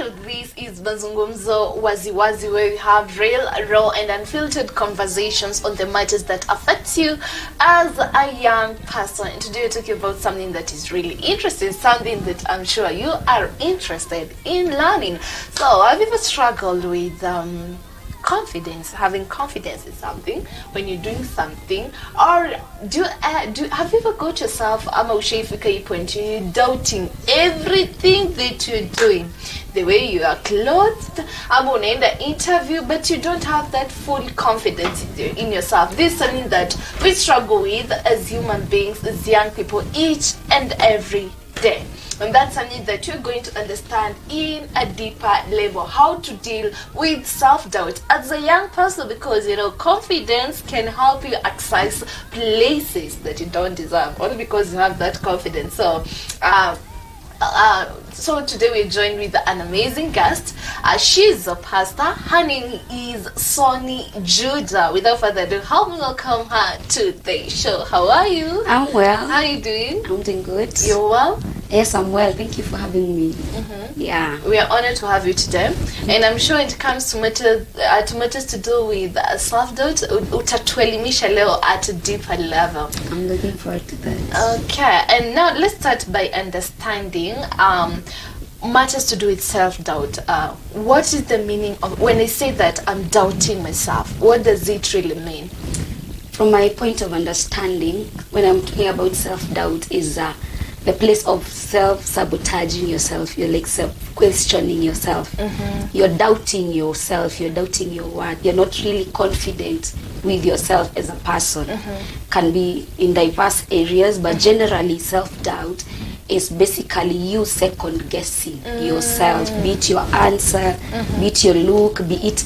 This is Mazungumzo Wazi Wazi, where we have real, raw and unfiltered conversations on the matters that affect you as a young person. And today we're talking about something that is really interesting, something that I'm sure you are interested in learning. So have you ever struggled with confidence, having confidence in something when you're doing something, or have you ever got yourself doubting everything that you're doing, the way you are clothed, in the interview, but you don't have that full confidence in yourself? This is something that we struggle with as human beings, as young people, each and every day. And that's something that you're going to understand in a deeper level, how to deal with self-doubt as a young person, because confidence can help you access places that you don't deserve, only because you have that confidence. So today we're joined with an amazing guest. She's a pastor. Her name is Pst Sonnie Judah. Without further ado, help me welcome her to the show. How are you? I'm well. How are you doing? I'm doing good. You're well? Yes, I'm well. Thank you for having me. Yeah. We are honored to have you today. And I'm sure it comes to matters to do with self-doubt, utatuelimisha leo at a deeper level. I'm looking forward to that. Okay. And now let's start by understanding matters to do with self-doubt. What is the meaning of when I say that I'm doubting myself? What does it really mean? From my point of understanding, when I'm talking about self-doubt, is the place of self-sabotaging yourself. You're like self-questioning yourself. You're doubting yourself. You're doubting your worth. You're not really confident with yourself as a person. Can be in diverse areas, but generally self-doubt is basically you second-guessing yourself, be it your answer, be it your look, be it...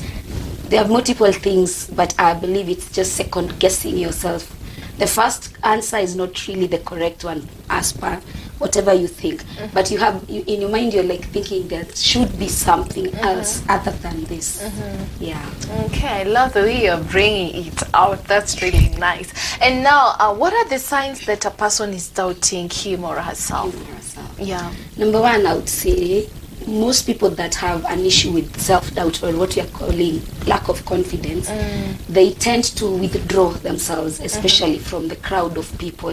There are multiple things, but I believe it's just second-guessing yourself. The first answer is not really the correct one as per whatever you think, but in your mind you're like thinking there should be something else other than this. Yeah. Okay, I love the way you're bringing it out. That's really nice. And now, what are the signs that a person is doubting him or herself? Yeah. Number one, I would say most people that have an issue with self-doubt, or what we are calling lack of confidence, they tend to withdraw themselves, especially from the crowd of people.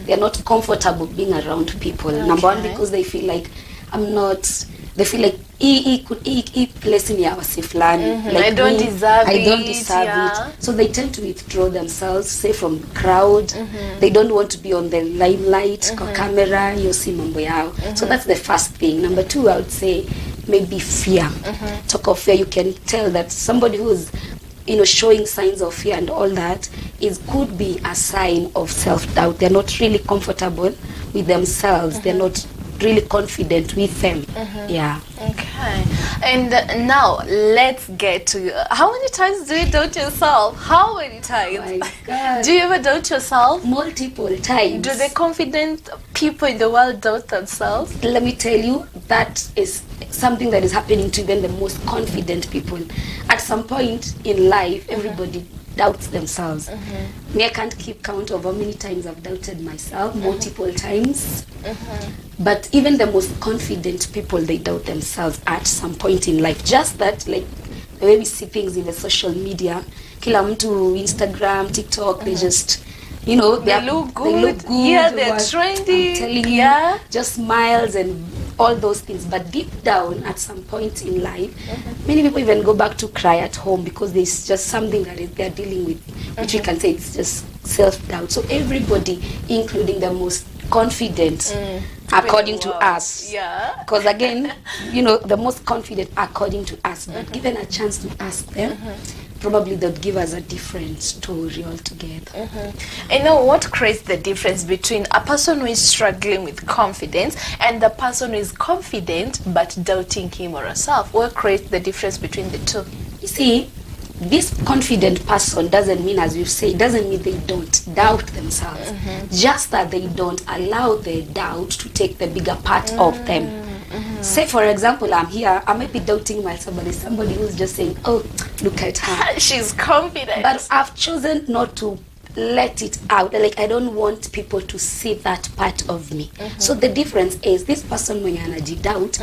They're not comfortable being around people. Number one, because they feel like they feel like he placed me like I don't deserve it. So they tend to withdraw themselves, say from the crowd. They don't want to be on the limelight, camera, mambo yao. So that's the first thing. Number two, I would say maybe fear. Talk of fear, you can tell that somebody who's showing signs of fear and all that could be a sign of self-doubt. They're not really comfortable with themselves. They're not really confident with them. Yeah. Okay. And now let's get to how many times do you doubt yourself? How many times? Oh my God. Do you ever doubt yourself? Multiple times. Do the confident people in the world doubt themselves? Let me tell you, that is something that is happening to even the most confident people. At some point in life, everybody doubts themselves. Me, I can't keep count of how many times I've doubted myself, multiple times. But even the most confident people, they doubt themselves at some point in life. Just that, like the way we see things in the social media, kila mtu, Instagram, TikTok, they just, they look good. Yeah, they're trendy. I'm telling you, just smiles and all those things. But deep down, at some point in life, many people even go back to cry at home because there's just something that they're dealing with, which we can say it's just self-doubt. So everybody, including the most confident, according to us. Yeah. Because again, the most confident according to us, but given a chance to ask them, probably they'll give us a different story altogether. And now, what creates the difference between a person who is struggling with confidence and the person who is confident but doubting him or herself? What creates the difference between the two? You see, this confident person doesn't mean, as you say, doesn't mean they don't doubt themselves. Just that they don't allow their doubt to take the bigger part of them. Say, for example, I'm here, I might be doubting myself, but there's somebody who's just saying, oh, look at her. She's confident. But I've chosen not to let it out. Like, I don't want people to see that part of me. So the difference is this person mwenye anajidoubt,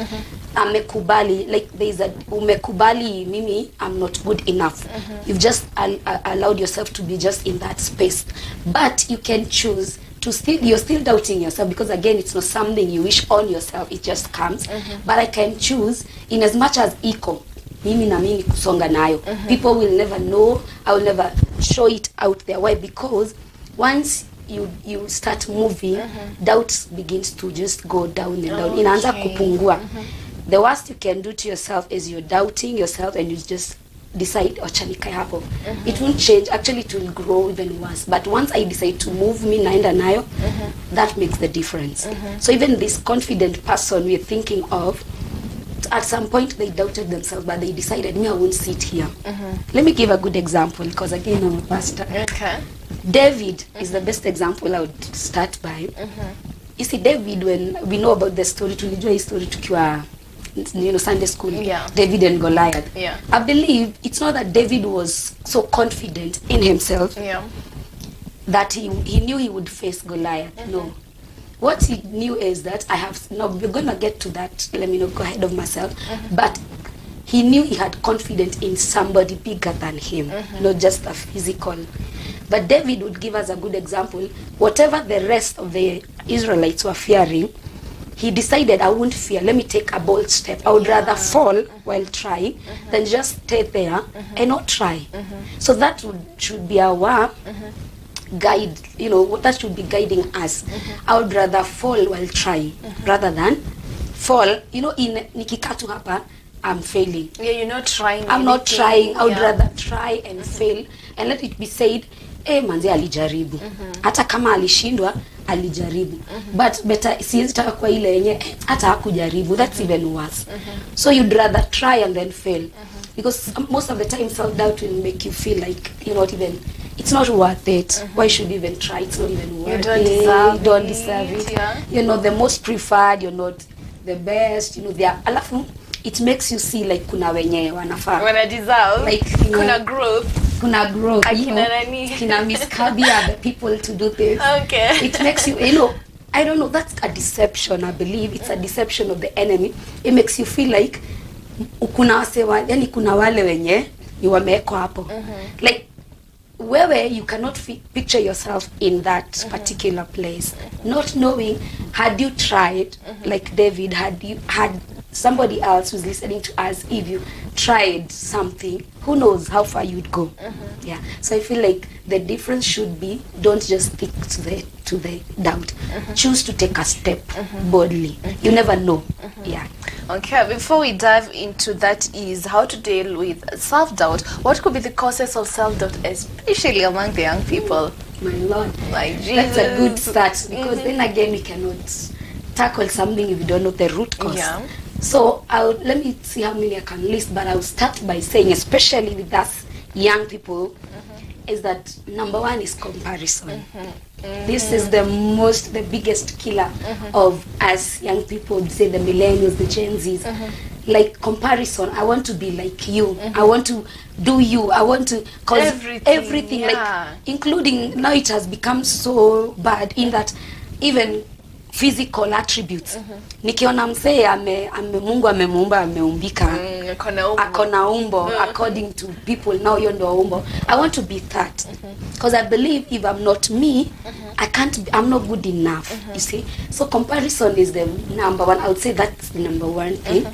amekubali, like there's a umekubali mimi I'm not good enough. You've just allowed yourself to be just in that space. But you can choose to you're still doubting yourself, because again, it's not something you wish on yourself, it just comes. But I can choose, in as much as iko mimi na mimi kusonga nayo. People will never know, I will never show it out there. Why? Because once you start moving, doubt begins to just go down and down. Inaanza kupungua. The worst you can do to yourself is you're doubting yourself and you just decide, acha nikae hapo. It won't change, actually it will grow even worse. But once I decide to move, mi naenda nayo, that makes the difference. So even this confident person we're thinking of, at some point they doubted themselves, but they decided, me, I won't sit here. Let me give a good example, because again, I'm a pastor. Okay. David is the best example I would start by. You see, David, when we know about the story, tulijua hii story tukiwa, Sunday school, David and Goliath. I believe it's not that David was so confident in himself that he knew he would face Goliath. No. What he knew is that we're going to get to that, let me not go ahead of myself, but he knew he had confidence in somebody bigger than him, not just a physical. But David would give us a good example. Whatever the rest of the Israelites were fearing, he decided, I won't fear, let me take a bold step. I would rather fall while trying than just stay there and not try. So that should be our guide, that should be guiding us. I would rather fall while trying rather than fall, in nikikatu hapa, I'm failing. Yeah, you're not trying. I'm not trying. I would rather try and fail and let it be said, manzi alijaribu. Hata kama alishindwa, alijaribu. But better siwezi taka kwa ile yenye hata hakujaribu. That's even worse. So you'd rather try and then fail. Because most of the time self-doubt will make you feel like it's not worth it. Why should you even try? It's not even worth it. You don't deserve it. Yeah. You're not the most preferred, you're not the best, alafu it makes you see like kuna wenye wanafaa. When I deserve, like, kuna growth. Kina Miss Kabi are the people to do this. Okay. It makes you, I don't know, that's a deception, I believe. It's a deception of the enemy. It makes you feel like kuna wale wenye ni wameko hapo. Like, where you cannot picture yourself in that particular place, not knowing, had you tried, like David, had somebody else who's listening to us, if you tried something, who knows how far you'd go. Yeah. So I feel like the difference should be, don't just stick to the doubt. Choose to take a step boldly. You never know. Yeah. Okay, before we dive into that is how to deal with self-doubt, what could be the causes of self-doubt, especially among the young people? My Lord. My Jesus. That's a good start, because then again we cannot tackle something if you don't know the root cause. Yeah. So let me see how many I can list, but I'll start by saying, especially with us young people, is that number one is comparison. This is the biggest killer of us young people, say the millennials, the Gen Zs. Like comparison, I want to be like you. I want to do you. I want to cause everything like, including, now it has become so bad in that even physical attributes. Nikiona msee Mungu amemuumba, ameumbika, akona umbo according to people, now you're no umbo. I want to be that, because I believe if I'm not me, I'm not good enough. You see, so comparison is the number one. I would say that's the number one thing.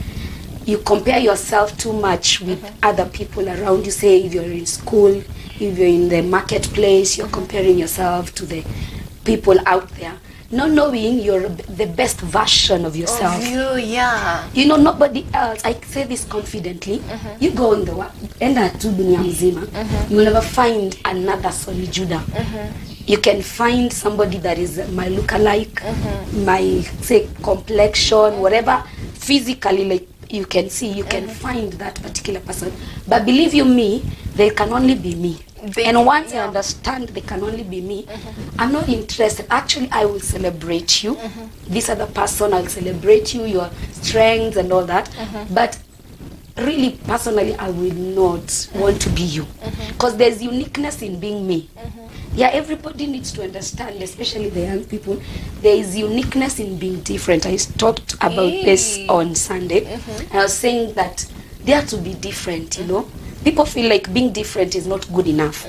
You compare yourself too much with other people around you. Say if you're in school, if you're in the marketplace, you're comparing yourself to the people out there, not knowing you're the best version of yourself. Of you, nobody else. I say this confidently. You go in the world, enda tu dunia mzima, you will never find another Sonnie Judah. You can find somebody that is my lookalike, my, say, complexion, whatever, physically, like, you can see, you can find that particular person. But believe you me, they can only be me. And once I understand they can only be me, I'm not interested. Actually, I will celebrate you. This other person, I'll celebrate you, your strengths and all that. But really, personally, I will not want to be you. Because there's uniqueness in being me. Yeah, everybody needs to understand, especially the young people, there is uniqueness in being different. I talked about this on Sunday. And I was saying that they have to be different, you know. People feel like being different is not good enough.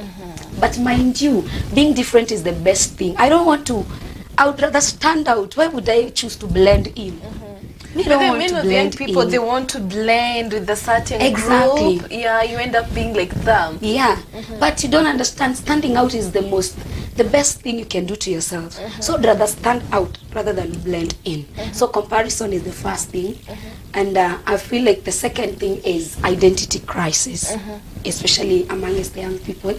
But mind you, being different is the best thing. I would rather stand out. Why would I choose to blend in? But then many of the young people, they want to blend with a certain group. Yeah, you end up being like them. Yeah, but you don't understand, standing out is the best thing you can do to yourself. So I'd rather stand out rather than blend in. So comparison is the first thing. And I feel like the second thing is identity crisis, especially amongst the young people.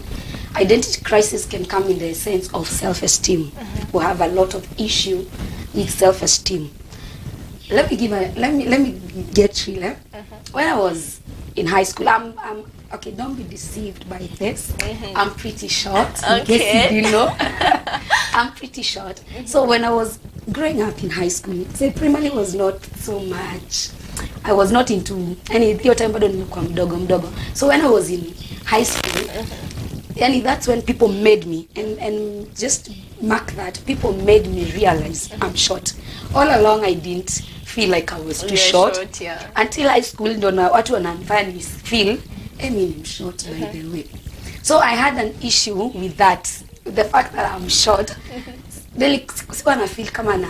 Identity crisis can come in the sense of self-esteem. We have a lot of issue with self-esteem. Let me get real. When I was in high school, I'm okay, don't be deceived by this. I'm pretty short. In case you didn't know. I'm pretty short. So when I was growing up in high school, say primarily was not so much. I was not into any hiyo time bado nilikuwa mdogo. So when I was in high school, and that's when people made me, and just mark that, people made me realize I'm short. All along I didn't feel like I was too short, until high school ndo watu wananifanya ni feel I'm short by the way. So I had an issue with that, the fact that I'm short. Sikuwa na feel kama na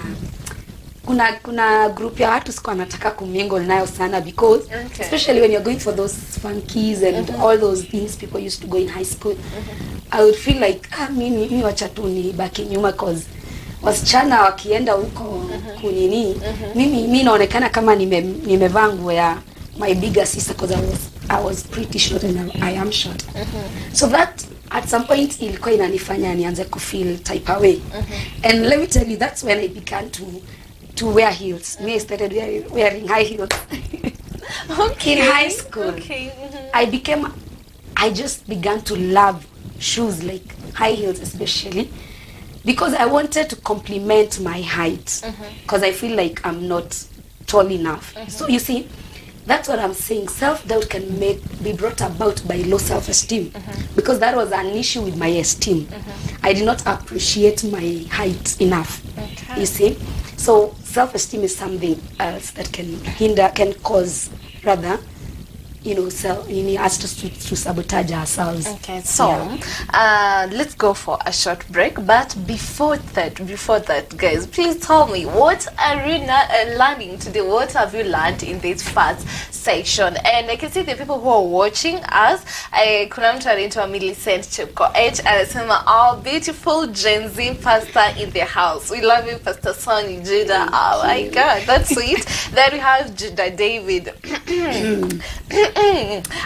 kuna group ya watu sikuwa nataka kumingle nayo sana, because especially when you're going for those funkies and all those things people used to go in high school, I would feel like mimi wacha tu nibaki nyuma, cause wasichana wakienda huko kunini, mimi naonekana kama nimevaa nguo ya my bigger sister, because I was pretty short and I am short. So that at some point ilikuwa inanifanya nianze ku feel type away. And let me tell you, that's when I began to wear heels. Me, I started wearing high heels. In high school. I just began to love shoes, like high heels especially, because I wanted to complement my height, because I feel like I'm not tall enough. So you see, that's what I'm saying. Self-doubt can be brought about by low self-esteem, because that was an issue with my esteem. I did not appreciate my height enough. You see, so self-esteem is something else that can cause rather, us to sabotage ourselves. Okay, so let's go for a short break. But before that, guys, please tell me, what are you learning today? What have you learned in this first section? And I can see the people who are watching us. Kuna mtu anaitwa Millicent Chepkoech anasema, our beautiful Gen Z pastor in the house. We love you, Pst Sonnie Judah. Oh my God, that's sweet. Then we have Judah David.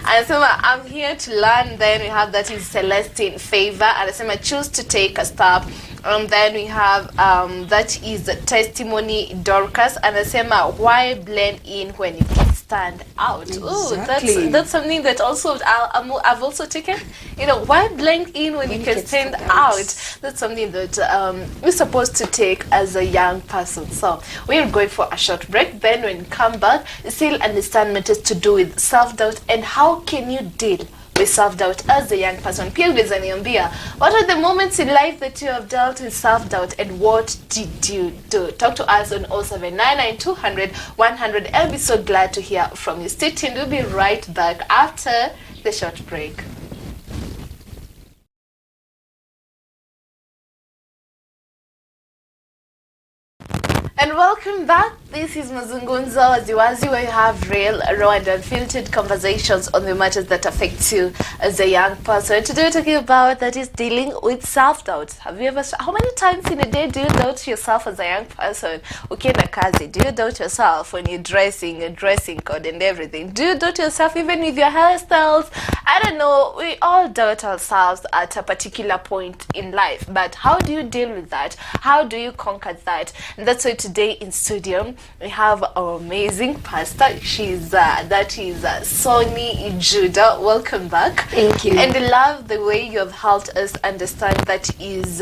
Anasema, I'm here to learn. Then we have that is Celestine Favor. Anasema, choose to take a step. And then we have that is Testimony Dorcas. Anasema, why blend in when you can stand out? Exactly. Oh, that's something that also I've also taken. Why blend in when you can stand out? That's something that we're supposed to take as a young person. So we're going for a short break. Then when we come back, still understand matters to do with self-doubt and how can you deal with self-doubt as a young person. Pia unaweza niambia, what are the moments in life that you have dealt with self-doubt and what did you do? Talk to us on 0799200100. I'll be so glad to hear from you. Stay tuned. We'll be right back after the short break. And welcome back. This is Mazungumzo Wazi Wazi, where you have real, raw and unfiltered conversations on the matters that affect you as a young person. Today we're talking about that is dealing with self-doubt. How many times in a day do you doubt yourself as a young person? Ukienda kazi, do you doubt yourself when you're dressing, a dressing code and everything? Do you doubt yourself even with your hairstyles? I don't know. We all doubt ourselves at a particular point in life. But how do you deal with that? How do you conquer that? And that's why today in studio we have our amazing pastor. That is Sonnie Judah. Welcome back. Thank you. And I love the way you have helped us understand that is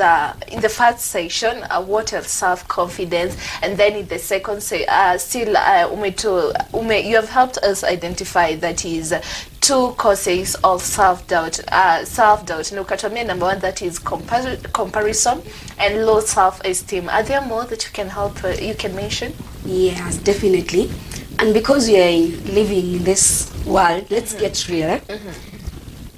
in the first session what of self-confidence, and then in the second you have helped us identify that is two causes of self-doubt. Self-doubt. Number one, that is comparison and low self-esteem. Are there more that you can you can mention? Yes, definitely. And because we are living in this world, let's get real.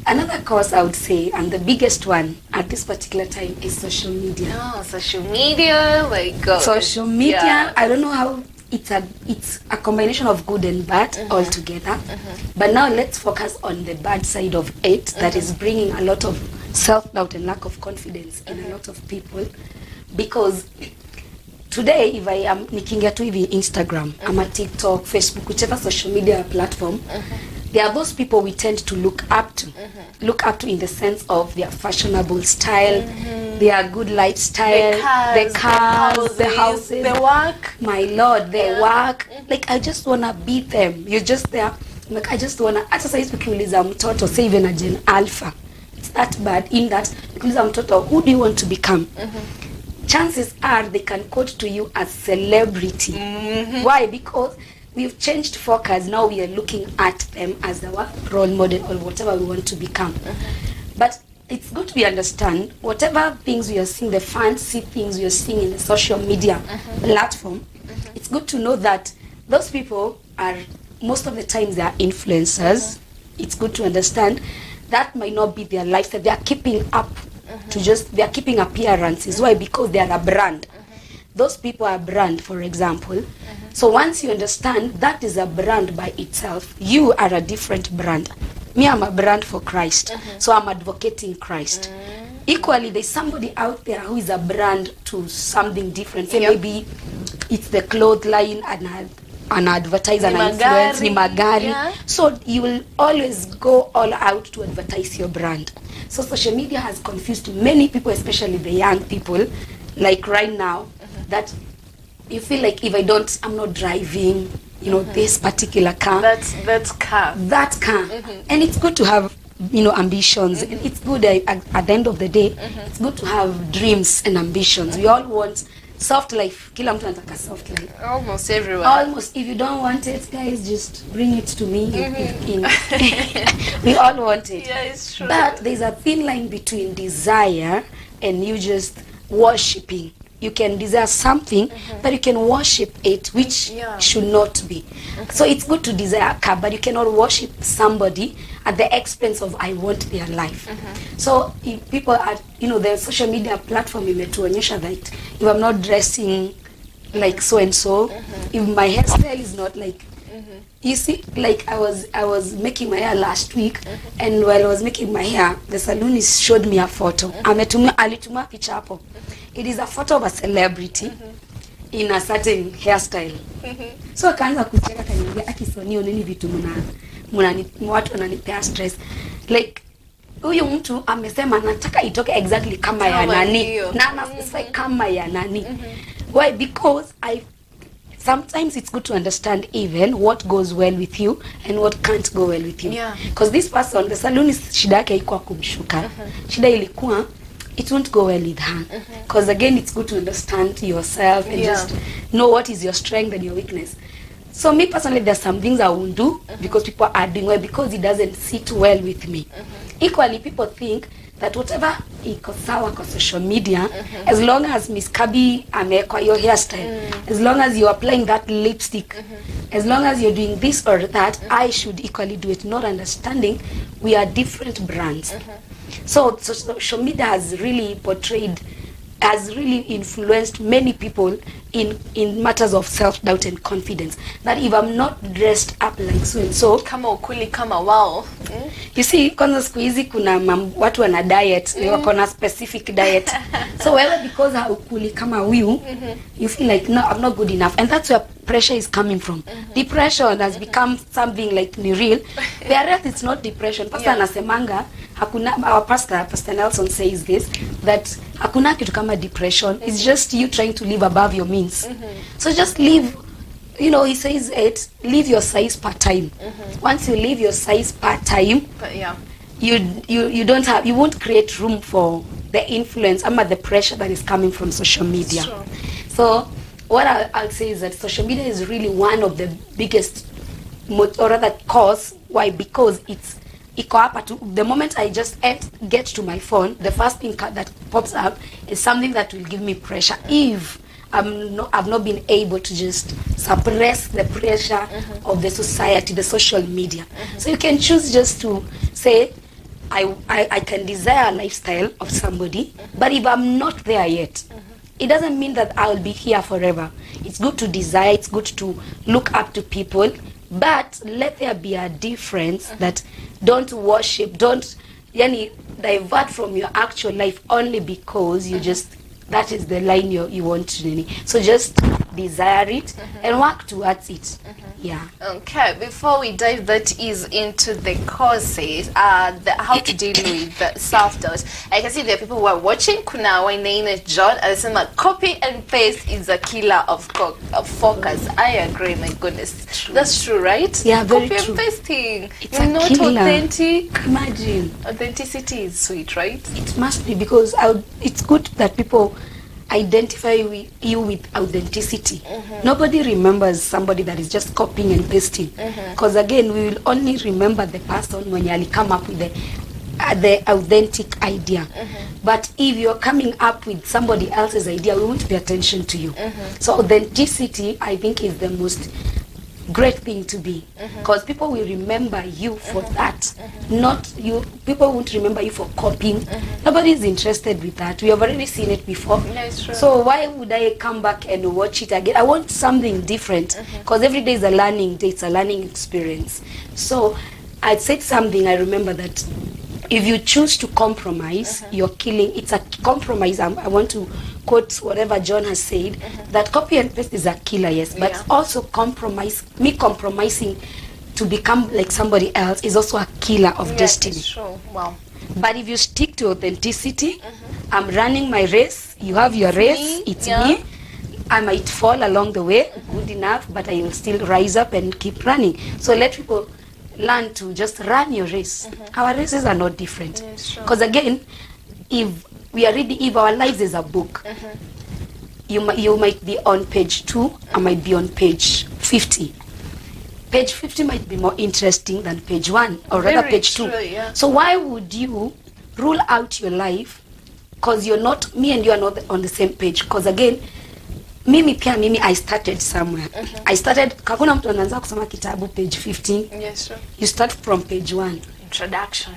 Another cause I would say, and the biggest one at this particular time, is social media. Oh, social media, my God. Social media, I don't know how it's a combination of good and bad altogether. But now let's focus on the bad side of it, that is bringing a lot of self-doubt and lack of confidence in a lot of people. Because today, if I am nikingia tu hivi Instagram, I'm a TikTok, Facebook, whichever social media platform, there are those people we tend to look up to. Look up to in the sense of their fashionable style, their good lifestyle, the cars, the houses, the work. My Lord, their work. Like, I just want to beat them. You're just there. Like, I just want to, hata sasa hizi ukiuliza mtoto, say even a Gen Alpha, it's that bad in that, ukiuliza mtoto, who do you want to become? Chances are they can quote to you as celebrity. Why? Because we've changed focus. Now we are looking at them as our role model or whatever we want to become. But it's good to understand whatever things we are seeing, the fancy things we are seeing in the social media platform, it's good to know that those people are, most of the times, they are influencers. It's good to understand that might not be their lifestyle. They are keeping up to they are keeping appearances. Why? Because they are a brand. Those people are a brand, for example. So once you understand that is a brand by itself, you are a different brand. Me, I'm a brand for Christ. So I'm advocating Christ. Equally, there's somebody out there who is a brand to something different. Say maybe it's the cloth line and an advertise and influence, ni magari. So you will always go all out to advertise your brand. So social media has confused many people, especially the young people, like right now, that you feel like if I'm not driving, this particular car. That car. And it's good to have, ambitions. And it's good at the end of the day, it's good to have dreams and ambitions. We all want soft life. Kila mtu anataka soft life. Almost everyone. Almost. If you don't want it, guys, just bring it to me. We all want it. Yeah, it's true. But there's a thin line between desire and you just worshipping. You can desire something, but you can worship it, which should not be. So it's good to desire a car, but you cannot worship somebody at the expense of I want their life. So if people are, the social media platform imetuonyesha that if I'm not dressing like so and so, if my hairstyle is not like, you see, like I was making my hair last week, and while I was making my hair, the salonist showed me a photo. Alituma picha hapo. It is a photo of a celebrity in a certain hairstyle. So akaanza kucheka kaniambia ati Sonnie nini vitu watu wananipea stress. Like huyu mtu amesema nataka itoke exactly kama ya nani. Na anasema kama ya nani. Why? Because sometimes it's good to understand even what goes well with you and what can't go well with you. Because this person, the salonist, shida yake haikuwa kumshuka. Shida ilikuwa it won't go well with her. Because again, it's good to understand yourself and just know what is your strength and your weakness. So me personally, there's some things I won't do because people are doing well because it doesn't sit well with me. Equally, people think that whatever iko sawa kwa social media, as long as Miss Kabi amekwa your hairstyle, as long as you're applying that lipstick, as long as you're doing this or that, I should equally do it, not understanding we are different brands. So social media has really influenced many people in matters of self-doubt and confidence. That if I'm not dressed up like so and so, kama ukuli kama wao. You see, kwanza siku hizi kuna watu wana diet, wako na specific diet. So wewe because haukuli kama huyu, you feel like no, I'm not good enough, and that's where pressure is coming from. Depression has become something like ni real. The rest it's not depression. Pastor anasemanga hakuna, our pastor Nelson says this, that hakuna kitu kama depression. It's just you trying to live above your means. So just live, he says live your size part time. Once you live your size part time, you won't create room for the influence and the pressure that is coming from social media. Sure. So what I'll say is that social media is really one of the biggest, or rather cause, Why? Because it's iko hapa tu. The moment I just get to my phone, the first thing that pops up is something that will give me pressure. If I've not been able to just suppress the pressure of the society, the social media. So you can choose just to say, I can desire a lifestyle of somebody, but if I'm not there yet, it doesn't mean that I'll be here forever. It's good to desire, it's good to look up to people, but let there be a difference that don't worship, don't divert from your actual life only because you just, that is the line you want to. So just desire it and work towards it. Yeah. Okay, before we dive that is into the courses, how to deal with self-doubt. I can see there are people who are watching. Kuna Wainaina John anasema copy and paste is a killer of focus. I agree, my goodness. That's true, right? Yeah, very copy true. And pasting. It's You're a not killer. authentic. Imagine. Authenticity is sweet, right? It must be, because it's good that people identify you with authenticity. Nobody remembers somebody that is just copying and pasting, because again, we will only remember the person when you come up with the authentic idea. But if you're coming up with somebody else's idea, we won't pay attention to you. So authenticity, I think, is the most great thing to be, because people will remember you for that, not you. People won't remember you for copying. Nobody is interested with that. We have already seen it before. That's true. So why would I come back and watch it again? I want something different, because every day is a learning day, it's a learning experience. So I said something, I remember that if you choose to compromise, you're killing. It's a compromise. I want to quote whatever John has said, that copy and paste is a killer, yes, but also compromising to become like somebody else is also a killer of destiny. It's true. Wow. But if you stick to authenticity, I'm running my race, you have your race, it's me. I might fall along the way, good enough, but I will still rise up and keep running. So let people learn to just run your race. Our races are not different. Because again, if we are reading, if our lives is a book, you might be on page 2, I might be on page 50. Page 50 might be more interesting than page 1, or rather page 2. So why would you rule out your life because you're not, me and you are not on the same page? Because again, mimi I started somewhere. I started, kakuna mtu anaanza kusoma kitabu page 15. Yes, sure. You start from page 1. Introduction.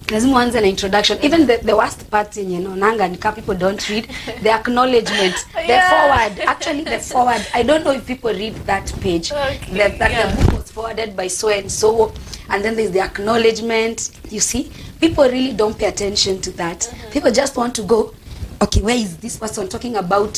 Lazima uanze na introduction. Even the worst part in, nanga nika people don't read the acknowledgement, the forward. Actually, the forward. I don't know if people read that page. Okay, the book was forwarded by so and so, and then there's the acknowledgement. You see, people really don't pay attention to that. People just want to go, okay, where is this person talking about?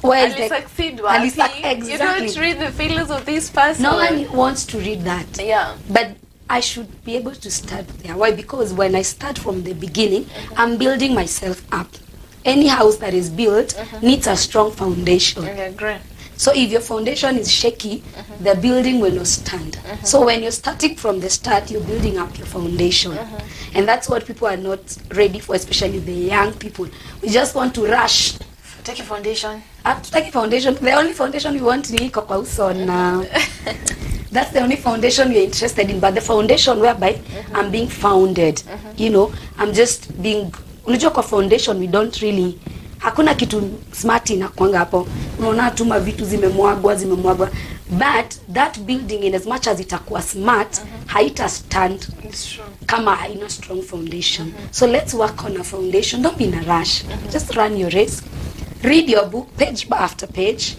Where is the succeed, exactly. You don't read the feelings of this person. No one wants to read that. Yeah. But I should be able to start there. Why? Because when I start from the beginning, I'm building myself up. Any house that is built needs a strong foundation. Okay, great. So if your foundation is shaky, the building will not stand. So when you're starting from the start, you're building up your foundation. And that's what people are not ready for, especially the young people. We just want to rush. Take a foundation. Take a foundation. The only foundation we want is now. That's the only foundation we're interested in. But the foundation whereby I'm being founded, I'm just being, unajua kwa foundation we don't really, hakuna kitu smart inakuanga hapo. Unaona tuma vitu zimemwagwa. But that building, in as much as itakuwa smart, haita stand kama haina strong foundation. So let's work on a foundation. Don't be in a rush. Just run your race. Read your book page after page.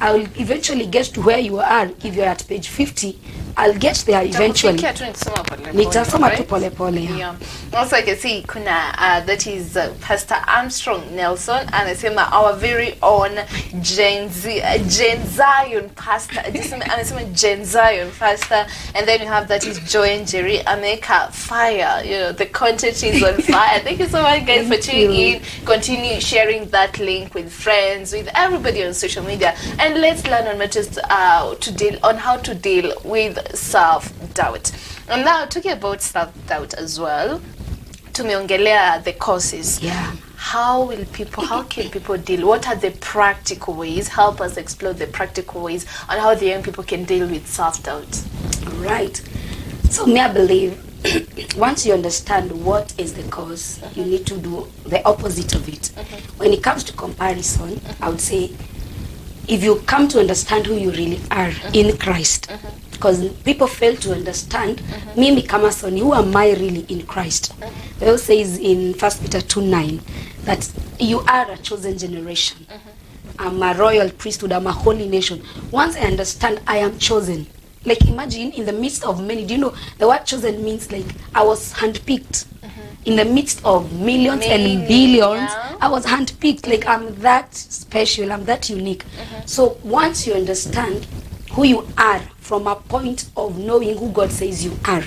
I will eventually get to where you are. If you're at page 50, I'll get there eventually. Nitasoma tu pole pole. Yeah. Also, I can see kuna that is Pastor Armstrong Nelson, anasema our very own Gen Zion pastor. Anasema Gen Zion pastor, and then you have that is Joy and Jerry Ameka fire. The content is on fire. Thank you so much, guys, for tuning in. Continue sharing that link with friends, with everybody on social media, and let's learn on matters how to deal with self-doubt. And now talking about self-doubt as well, tumeongelea the causes. Yeah. How can people deal? What are the practical ways? Help us explore the practical ways on how the young people can deal with self-doubt. Right. So me, I believe once you understand what is the cause, you need to do the opposite of it. When it comes to comparison, I would say if you come to understand who you really are in Christ, because people fail to understand, mimi kama Sonnie, who am I really in Christ? The Bible says in 1 Peter 2:9 that you are a chosen generation. I'm a royal priesthood, I'm a holy nation. Once I understand I am chosen, like imagine in the midst of many, do you know the word chosen means like I was handpicked. In the midst of millions and billions, I was handpicked. Like I'm that special, I'm that unique. So once you understand who you are from a point of knowing who God says you are,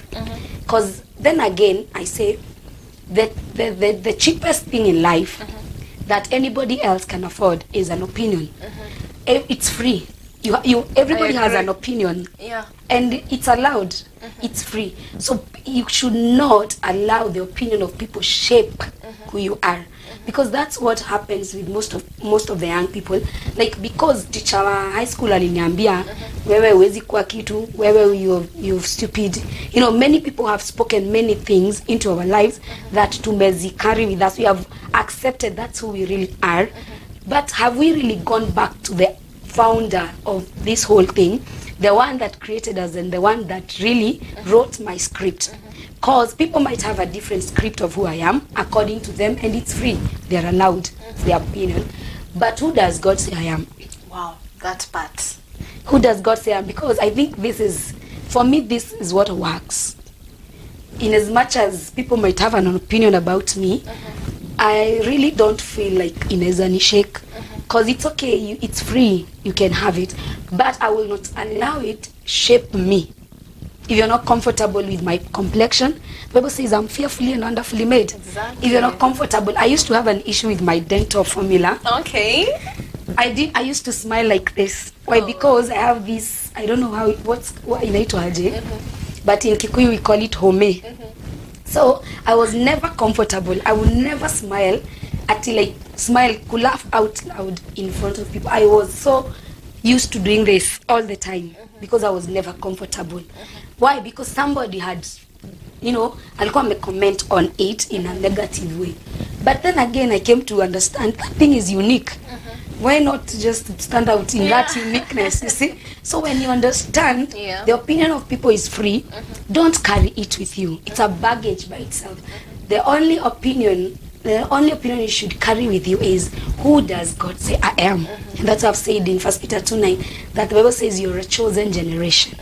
because then again I say that the cheapest thing in life that anybody else can afford is an opinion. It's free. Everybody has an opinion, and it's allowed. It's free. So you should not allow the opinion of people shape who you are, because that's what happens with most of the young people. Like because teacher wa high school aliniambia wewe huwezi kuwa kitu, wewe you're stupid. You know, many people have spoken many things into our lives that tumezi carry with us. We have accepted that's who we really are, but have we really gone back to the founder of this whole thing, the one that created us and the one that really wrote my script? Because people might have a different script of who I am according to them, and it's free. They're allowed their opinion. But who does God say I am? Wow, that part. Who does God say I am? Because I think this is, for me, this is what works. In as much as people might have an opinion about me, I really don't feel like inaweza nishake. Because it's okay, it's free, you can have it. But I will not allow it shape me. If you're not comfortable with my complexion, the Bible says I'm fearfully and wonderfully made. Exactly. If you're not comfortable, I used to have an issue with my dental formula. Okay. I used to smile like this. Why? Because I have this, I don't know how what inaitwa aje, but in Kikuyu we call it home. So I was never comfortable. I would never smile until I could laugh out loud in front of people. I was so used to doing this all the time because I was never comfortable. Why? Because somebody had, you know, alikuwa comment on it in a negative way. But then again, I came to understand that thing is unique. Why not just stand out in that uniqueness, you see? So when you understand the opinion of people is free, don't carry it with you. It's a baggage by itself. The only opinion you should carry with you is, who does God say I am? And that's what I've said in 1 Peter 2:9, that the Bible says you're a chosen generation.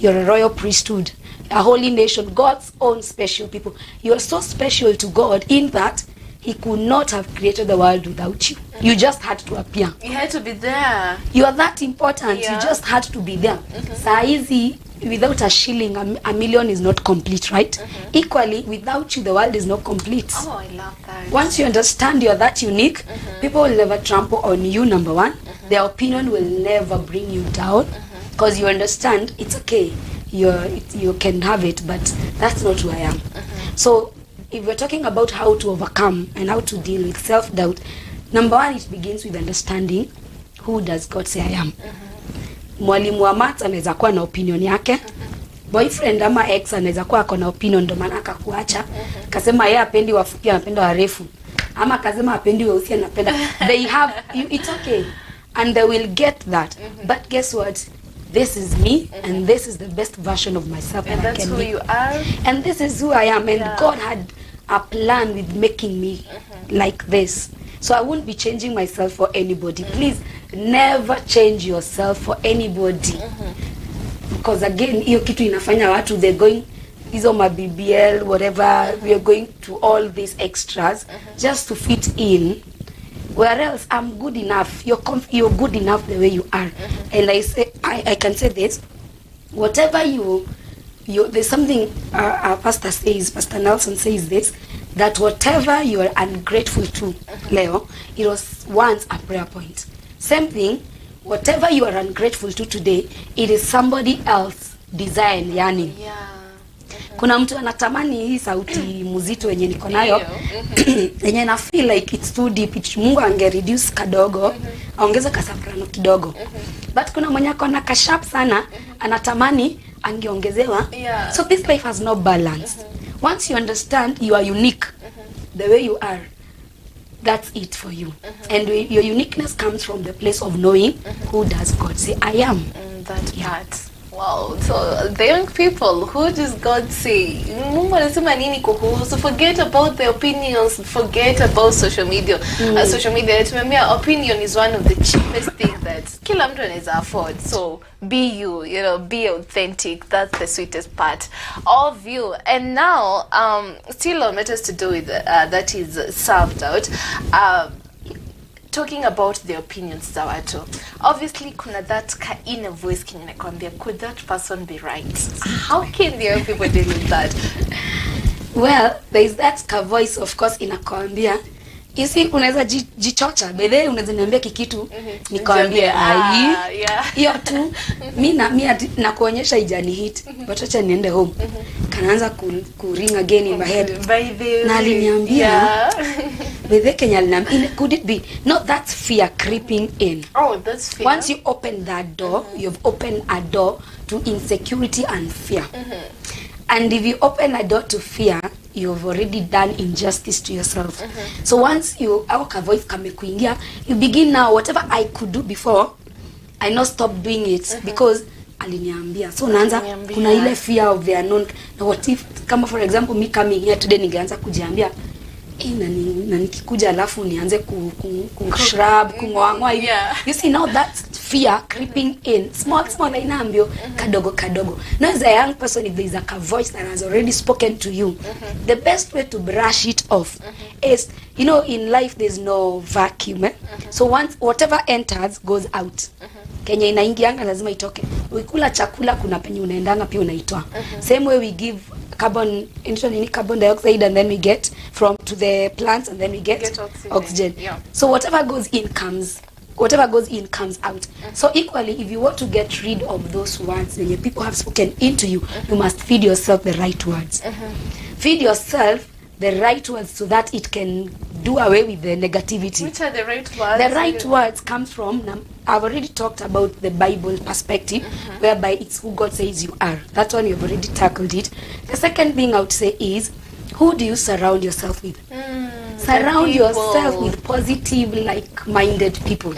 You're a royal priesthood, a holy nation, God's own special people. You are so special to God in that He could not have created the world without you. You just had to appear. You had to be there. You are that important. You just had to be there. Saa hizi, without a shilling, a million is not complete, right? Equally, without you, the world is not complete. Oh, I love that. Once you understand you're that unique, people will never trample on you, number one. Their opinion will never bring you down, because you understand it's okay. You can have it, but that's not who I am. So if we're talking about how to overcome and how to deal with self-doubt, number one, it begins with understanding, who does God say I am? Mwalimu wa maths anaweza kuwa na opinion yake. Boyfriend ama ex anaweza kuwa ako na opinion, ndo maana akakuacha. Kasema yeye apendi wafupi, anapenda warefu. Ama kasema apendi weusi, anapenda. They have, it's okay. And they will get that. But guess what? This is me, and this is the best version of myself. And that's who you are. And this is who I am. And God had a plan with making me like this. So I won't be changing myself for anybody. Please never change yourself for anybody. Because again, hiyo kitu inafanya watu, they're going, hizo ma BBL, whatever, we are going to all these extras just to fit in. Where else, I'm good enough. You're good enough the way you are. And I can say this, whatever there's something our pastor says, Pastor Nelson says this, that whatever you are ungrateful to, Leo, it was once a prayer point. Same thing, whatever you are ungrateful to today, it is somebody else desire and yearning. Kuna mtu anatamani hii sauti muzito yenye niko nayo, yenye na feel like it's too deep, Mungu ange reduce kadogo, aongeze ka soprano kidogo. But kuna mwenye ako na ka sharp sana, anatamani angeongezewa. Yeah. So this life has no balance. Once you understand you are unique the way you are, that's it for you. And your uniqueness comes from the place of knowing who does God say I am. That part. Wow. So the young people, who does God say? Mungu anasema nini kuhusu? Forget about the opinions, forget about social media. Social media, tumemia, opinion is one of the cheapest things that kila mtu anaweza afford. So be you, you know, be authentic. That's the sweetest part of you. And now, still on matters to do with that is served out. Talking about the opinions za watu, obviously kuna that inner voice kenye nakwambia, could that person be right? How can the young people deal with that? Well, there is that voice, of course, inakwambia isi unaweza jichocha bedhe, unaweza niambia kikitu nikwambia hiyo tu mimi na kuonyesha ijani hit, but acha niende home. Kanaanza kuring again in my head, na aliniambia bedhe Kenya aliniambia, could it be not that fear creeping in? Oh, that's fear. Once you open that door, you've opened a door to insecurity and fear. And if you open a door to fear, you've already done injustice to yourself. So once our voice kamekuingia, you begin now, whatever I could do before, I now stop doing it because aliniambia. So unaanza kuna ile fear of the unknown. Now what if, kama for example me coming here today, ningeanza kujiambia na nikikuja alafu nianze kushrub kungoangwa hivi. You see now that fear creeping in small inaambio kadogo. Now as a young person, if there is a voice that has already spoken to you, the best way to brush it off is, you know, in life there's no vacuum. So once whatever enters goes out. Kenya inaingianga lazima itoke. Ukikula chakula kuna penye unaendanga pia unaitoa. Same way we give carbon dioxide and then we get to the plants and then we get oxygen. Yeah. So whatever goes in comes out. So equally, if you want to get rid of those words that people have spoken into you, you must feed yourself the right words. Feed yourself the right words so that it can do away with the negativity. Which are the right words? The right words comes from, I've already talked about the Bible perspective, whereby it's who God says you are. That one, you've already tackled it. The second thing I would say is, who do you surround yourself with? Surround yourself with positive, like-minded people.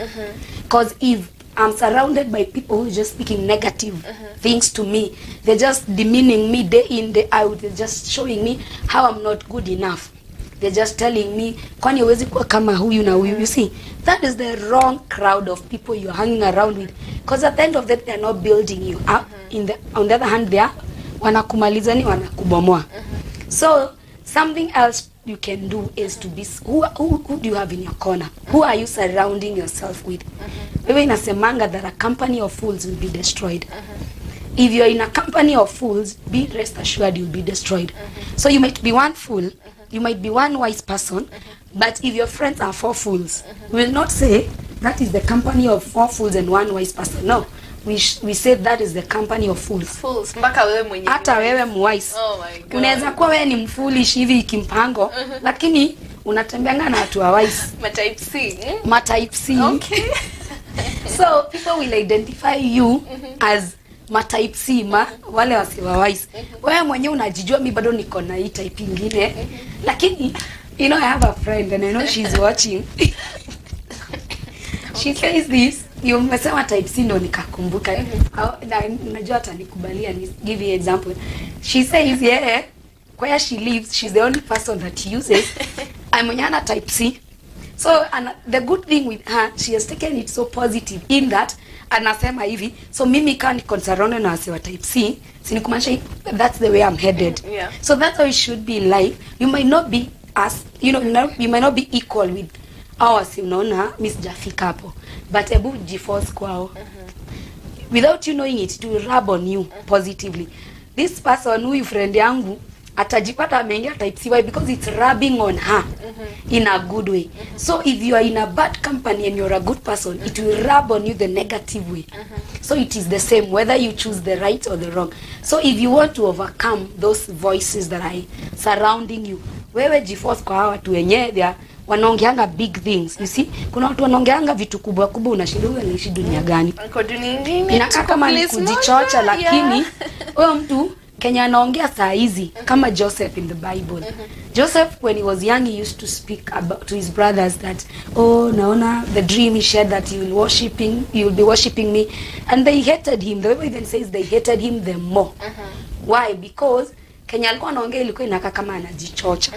Because if I'm surrounded by people who are just speaking negative things to me, they're just demeaning me day in, day out, they're just showing me how I'm not good enough. They're just telling me, kwani huwezi kuwa kama huyu na huyu. You see, that is the wrong crowd of people you're hanging around with. Because at the end of that, they're not building you up. On the other hand, they are wanakumalizani, wanakubomoa. So something else you can do is to be, who do you have in your corner? Who are you surrounding yourself with? Wewe inasemanga that a company of fools will be destroyed. If you're in a company of fools, be rest assured you'll be destroyed. So you might be one fool, you might be one wise person, but if your friends are 4 fools, we will not say that is the company of 4 fools and 1 wise person. No, we say that is the company of fools. Mpaka wewe mwenyewe. Hata wewe mwise. Oh my God. Unaweza kuwa wewe ni mfoolish hivi kimpango, lakini unatembeanga na watu wa wise. Ma type C. Okay. So people will identify you as ma type C, wale wasiwa wise. Wewe mwenyewe unajijua mimi bado niko na hii type nyingine. Lakini you know, I have a friend and I know she's watching. She says this, you mesema type C ndo nikakumbuka. Najua atanikubalia, ni give you example. She says where she lives, she's the only person that uses I'm type C. So the good thing with her, she has taken it so positive in that anasema hivi, so mimi kama niko surrounded na wase wa type C, sinikumaanisha that's the way I'm headed. Yeah. So that's how it should be in life. You might not be you might not be equal with ours, unaona mimi sijafika hapo, but ebu jiforce kwao. Without you knowing it will rub on you positively. This person, huyu friend yangu, atajipata ameingia type C. Why? Because it's rubbing on her in a good way. So if you are in a bad company and you're a good person, it will rub on you the negative way. So it is the same whether you choose the right or the wrong. So if you want to overcome those voices that are surrounding you, wewe jiforce kwa hawa watu wenyewe wanaongeanga big things. You see, kuna watu wanaongeanga vitu kubwa kubwa, unashinda huyu anaishi dunia gani? Kwa dunia nyingine inakaa kama ni kujichocha, lakini huyo mtu Kenya anaongea saa hizi kama Joseph in the Bible. Joseph, when he was young, he used to speak about to his brothers that, oh, naona the dream he shared that you will be worshiping me, and they hated him. The Bible even says they hated him the more. Why? Because Kenya alikuwa anaongea ilikuwa inakaa kama anajichocha.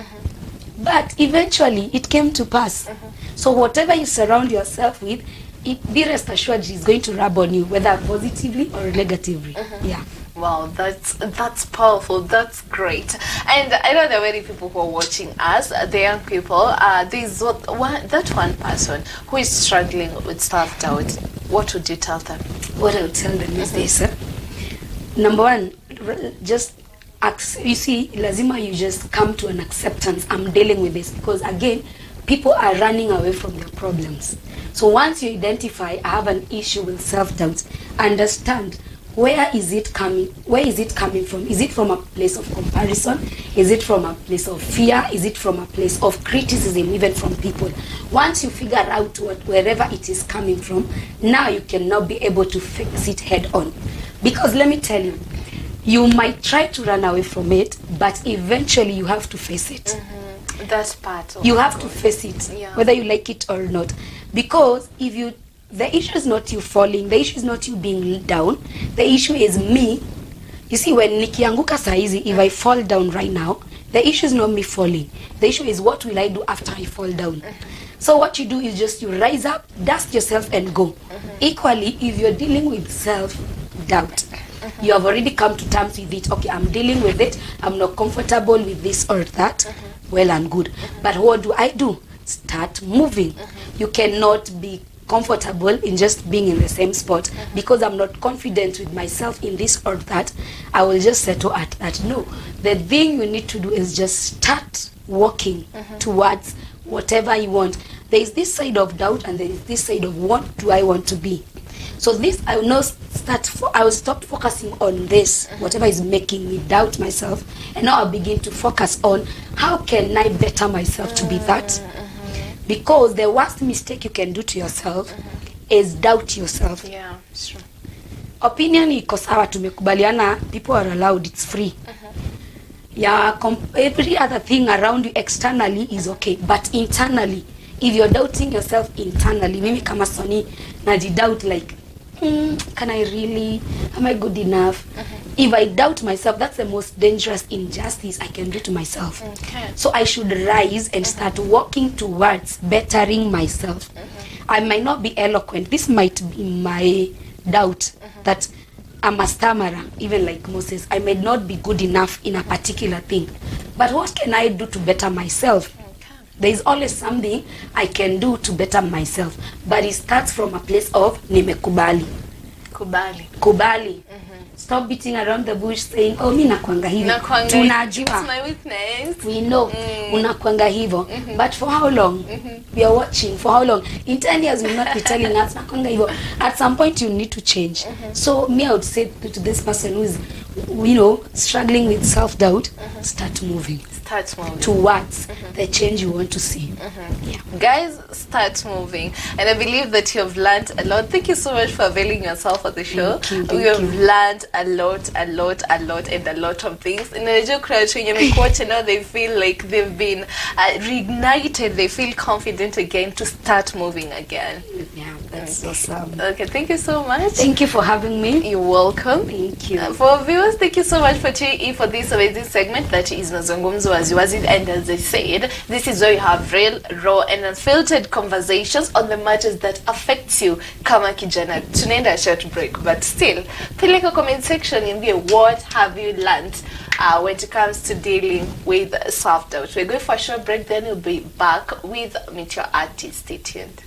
But eventually it came to pass. So whatever you surround yourself with, be rest assured is going to rub on you, whether positively or negatively. Yeah. Wow, that's powerful. That's great. And I know there are many people who are watching us, the young people. There's that one person who is struggling with self-doubt. What would you tell them? What I would tell them is this. Number one, just you see, lazima you just come to an acceptance. I'm dealing with this, because again, people are running away from their problems. So once you identify, I have an issue with self-doubt, understand where is it coming from? Is it from a place of comparison? Is it from a place of fear? Is it from a place of criticism, even from people? Once you figure out wherever it is coming from, now you can now be able to fix it head on. Because let me tell you, you might try to run away from it, but eventually you have to face it. That's part of you have to face it, whether you like it or not. Because the issue is not you falling, the issue is not you being down, the issue is me. You see, when nikianguka saizi, if I fall down right now, the issue is not me falling. The issue is what will I do after I fall down. So what you do is just you rise up, dust yourself and go. Equally, if you're dealing with self-doubt, you have already come to terms with it. Okay, I'm dealing with it. I'm not comfortable with this or that. Well and good. But what do? Start moving. You cannot be comfortable in just being in the same spot because I'm not confident with myself in this or that. I will just settle at that. No. The thing you need to do is just start walking towards whatever you want. There is this side of doubt and there is this side of what do I want to be. So this, I will stop focusing on this, whatever is making me doubt myself, and now I'll begin to focus on how can I better myself to be that. Because the worst mistake you can do to yourself is doubt yourself. Yeah, sure. Opinion iko sawa, tumekubaliana, people are allowed, it's free. Yeah, every other thing around you externally is okay, but internally, if you're doubting yourself internally, mimi kama Sonnie najidoubt like, can I really, am I good enough? If I doubt myself, that's the most dangerous injustice I can do to myself. So I should rise and start walking towards bettering myself. I might not be eloquent. This might be my doubt that I'm a stammerer, even like Moses. I may not be good enough in a particular thing. But what can I do to better myself? There is always something I can do to better myself. But it starts from a place of nimekubali. Kubali. Stop beating around the bush saying, oh, mi nakwanga hivi. Tunajua. It's my weakness. We know. Unakwanga hivo. But for how long? We are watching. For how long? In 10 years, we will not be telling us, nakwanga hivo. At some point, you need to change. So, me, I would say to this person who is, struggling with self-doubt, start moving. Start moving. Towards the change you want to see. Yeah. Guys, start moving. And I believe that you have learned a lot. Thank you so much for availing yourself of the show. Thank We have learned a lot, and a lot of things. In the crowd, now they feel like they've been reignited. They feel confident again to start moving again. Yeah, that's awesome. Okay, thank you so much. Thank you for having me. You're welcome. Thank you. For viewers, thank you so much for tuning in for this amazing segment that is Mazungumzo Wazi Wazi. And as I said, this is where you have real, raw, and unfiltered conversations on the matters that affects you. Kama kijana, tunaenda short break, but still, peleka comment section in there. What have you learned when it comes to dealing with self-doubt? We're going for a short break, then we'll be back with Meet Your Artist. Stay tuned.